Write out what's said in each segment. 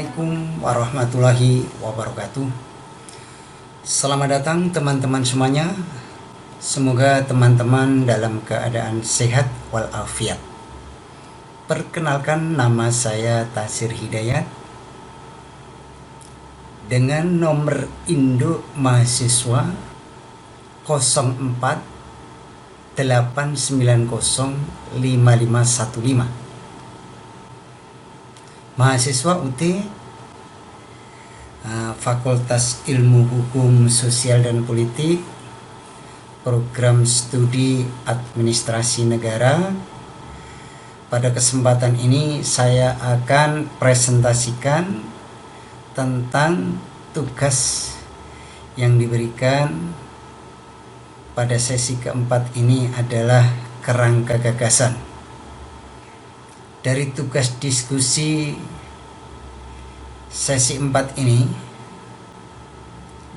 Assalamualaikum warahmatullahi wabarakatuh. Selamat datang teman-teman semuanya. Semoga teman-teman dalam keadaan sehat walafiat. Perkenalkan, nama saya Tasir Hidayat dengan nomor induk mahasiswa 04 890 5515. Mahasiswa UT Fakultas Ilmu Hukum Sosial dan Politik, Program Studi Administrasi Negara. Pada kesempatan ini saya akan presentasikan tentang tugas yang diberikan pada sesi keempat ini adalah kerangka gagasan. Dari tugas diskusi sesi 4 ini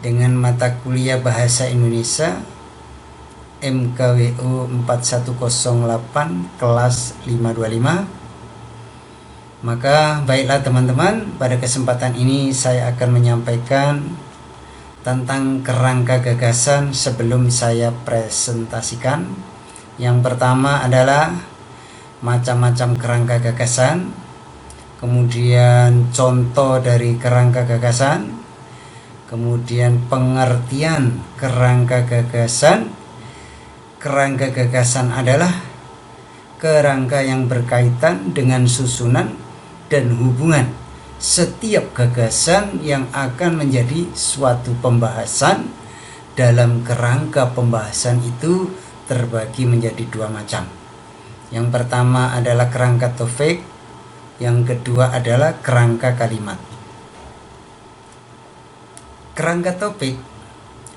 dengan mata kuliah Bahasa Indonesia MKWU 4108 kelas 525. Maka baiklah teman-teman, pada kesempatan ini saya akan menyampaikan tentang kerangka gagasan sebelum saya presentasikan. Yang pertama adalah macam-macam kerangka gagasan, kemudian contoh dari kerangka gagasan, kemudian pengertian kerangka gagasan. Kerangka gagasan adalah kerangka yang berkaitan dengan susunan dan hubungan setiap gagasan yang akan menjadi suatu pembahasan. Dalam kerangka pembahasan itu terbagi menjadi dua macam. Yang pertama adalah kerangka topik, yang kedua adalah kerangka kalimat. Kerangka topik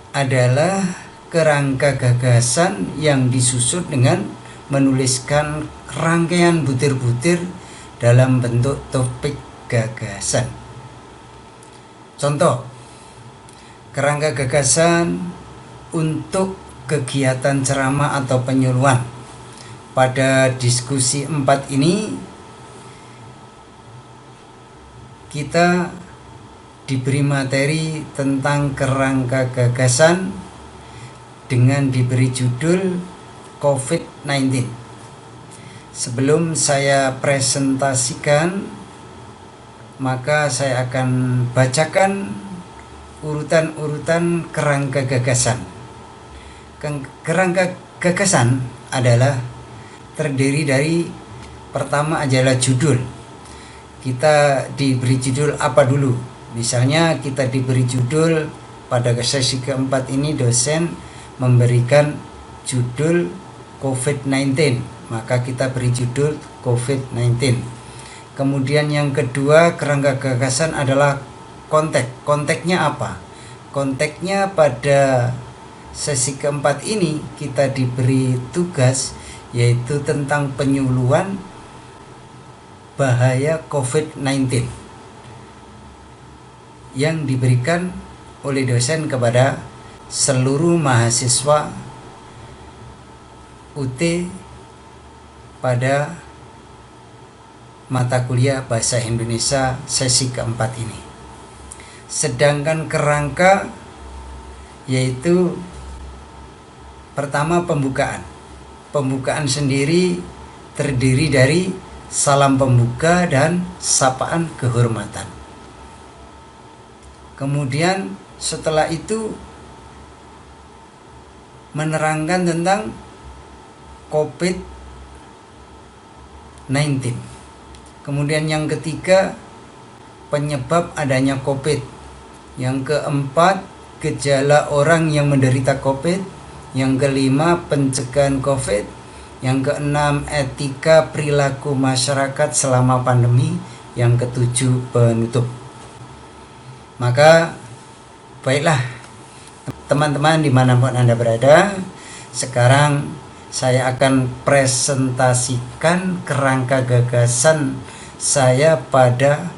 adalah kerangka gagasan yang disusun dengan menuliskan rangkaian butir-butir dalam bentuk topik gagasan. Contoh, kerangka gagasan untuk kegiatan ceramah atau penyuluhan. Pada diskusi 4 ini kita diberi materi tentang kerangka gagasan dengan diberi judul COVID-19. Sebelum saya presentasikan, maka saya akan bacakan urutan-urutan kerangka gagasan. Kerangka gagasan adalah terdiri dari, pertama adalah judul. Kita diberi judul apa dulu? Misalnya kita diberi judul pada sesi keempat ini, dosen memberikan judul COVID-19, maka kita beri judul COVID-19. Kemudian yang kedua, kerangka gagasan adalah konteks. Konteksnya apa? Konteksnya pada sesi keempat ini kita diberi tugas yaitu tentang penyuluhan bahaya COVID-19 yang diberikan oleh dosen kepada seluruh mahasiswa UT pada mata kuliah Bahasa Indonesia sesi keempat ini. Sedangkan kerangka yaitu pertama pembukaan. Pembukaan sendiri terdiri dari salam pembuka dan sapaan kehormatan. Kemudian setelah itu menerangkan tentang COVID-19. Kemudian yang ketiga, penyebab adanya COVID. Yang keempat, gejala orang yang menderita COVID. Yang kelima, pencegahan COVID. Yang keenam, etika perilaku masyarakat selama pandemi. Yang ketujuh, penutup. Maka baiklah teman-teman dimanapun Anda berada, sekarang saya akan presentasikan kerangka gagasan saya pada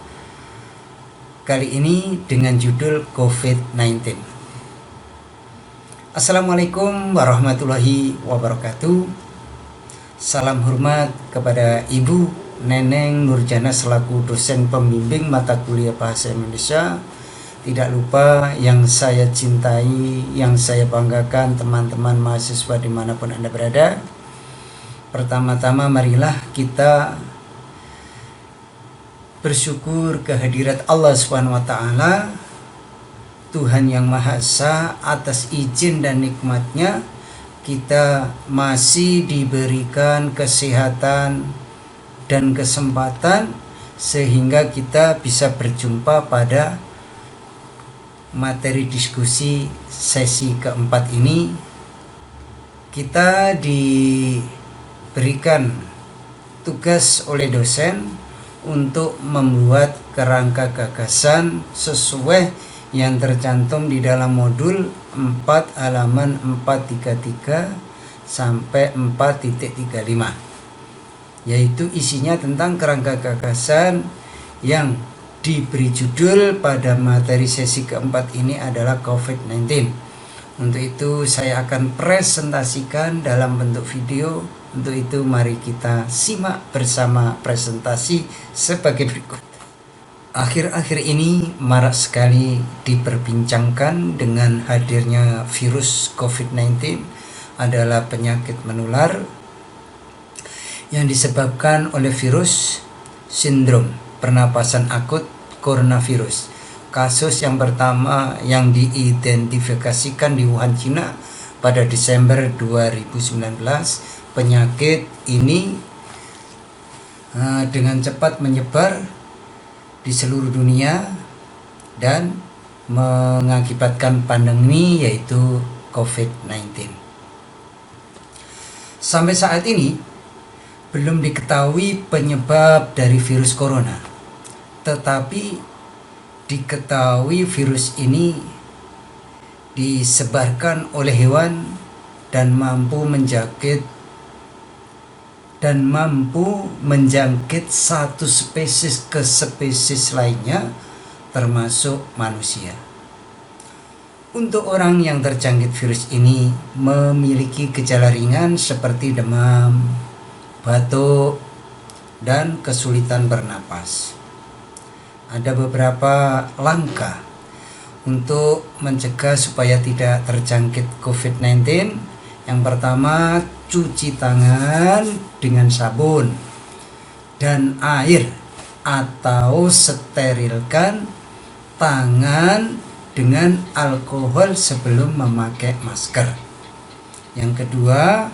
kali ini dengan judul COVID-19. Assalamualaikum warahmatullahi wabarakatuh. Salam hormat kepada ibu, Neneng Nurjana selaku dosen pembimbing mata kuliah Bahasa Indonesia. Tidak lupa yang saya cintai, yang saya banggakan, teman-teman mahasiswa dimanapun Anda berada. Pertama-tama marilah kita bersyukur kehadirat Allah SWT, Tuhan yang Maha Esa. Atas izin dan nikmatnya kita masih diberikan kesehatan dan kesempatan sehingga kita bisa berjumpa pada materi diskusi sesi keempat ini. Kita diberikan tugas oleh dosen untuk membuat kerangka gagasan sesuai yang tercantum di dalam modul 4 halaman 433 sampai 4.35, yaitu isinya tentang kerangka gagasan yang diberi judul pada materi sesi keempat ini adalah COVID-19. Untuk itu saya akan presentasikan dalam bentuk video. Untuk itu mari kita simak bersama presentasi sebagai berikut. Akhir-akhir ini marak sekali diperbincangkan dengan hadirnya virus COVID-19 adalah penyakit menular yang disebabkan oleh virus sindrom pernapasan akut coronavirus. Kasus yang pertama yang diidentifikasikan di Wuhan, Cina pada Desember 2019. Penyakit ini dengan cepat menyebar di seluruh dunia dan mengakibatkan pandemi yaitu COVID-19. Sampai saat ini belum diketahui penyebab dari virus corona, tetapi diketahui virus ini disebarkan oleh hewan dan mampu menjangkit satu spesies ke spesies lainnya termasuk manusia. Untuk orang yang terjangkit virus ini memiliki gejala ringan seperti demam, batuk, dan kesulitan bernapas. Ada beberapa langkah untuk mencegah supaya tidak terjangkit COVID-19. Yang pertama, cuci tangan dengan sabun dan air atau sterilkan tangan dengan alkohol sebelum memakai masker. Yang kedua,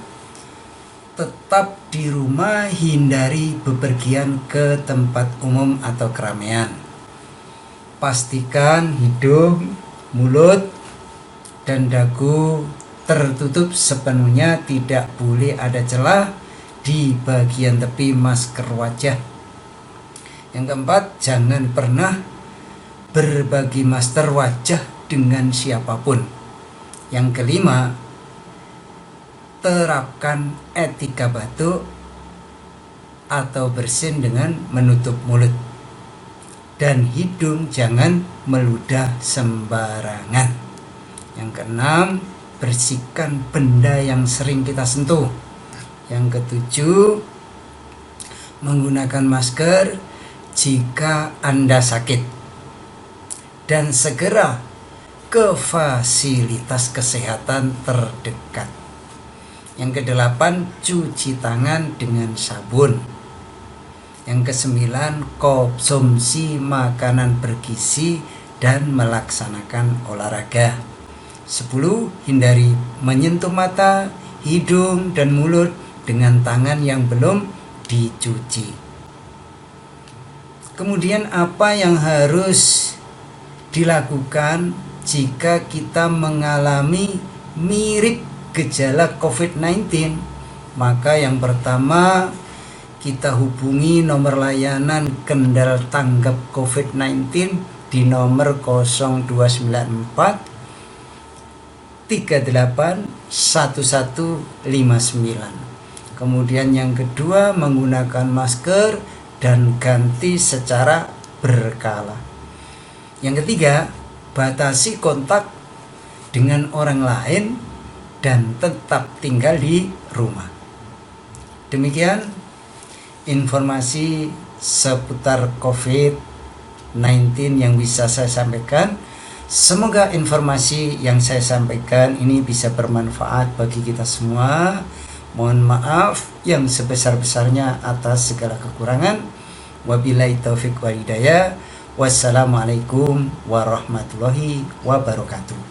tetap di rumah, hindari bepergian ke tempat umum atau keramaian. Pastikan hidung, mulut, dan dagu tertutup sepenuhnya, tidak boleh ada celah di bagian tepi masker wajah. Yang keempat, jangan pernah berbagi masker wajah dengan siapapun. Yang kelima, terapkan etika batuk atau bersin dengan menutup mulut, dan hidung jangan meludah sembarangan. Yang keenam, bersihkan benda yang sering kita sentuh. Yang ketujuh, menggunakan masker jika Anda sakit dan segera ke fasilitas kesehatan terdekat. Yang kedelapan, cuci tangan dengan sabun. Yang kesembilan, konsumsi makanan bergizi dan melaksanakan olahraga. 10, hindari menyentuh mata, hidung, dan mulut dengan tangan yang belum dicuci. Kemudian apa yang harus dilakukan jika kita mengalami mirip gejala COVID-19? Maka yang pertama, kita hubungi nomor layanan kendal tanggap COVID-19 di nomor 0294 38 1159. Kemudian yang kedua, menggunakan masker dan ganti secara berkala. Yang ketiga, batasi kontak dengan orang lain dan tetap tinggal di rumah. Demikian informasi seputar COVID-19 yang bisa saya sampaikan. Semoga informasi yang saya sampaikan ini bisa bermanfaat bagi kita semua. Mohon maaf yang sebesar-besarnya atas segala kekurangan. Wabillahi taufiq wal hidayah. Wassalamualaikum warahmatullahi wabarakatuh.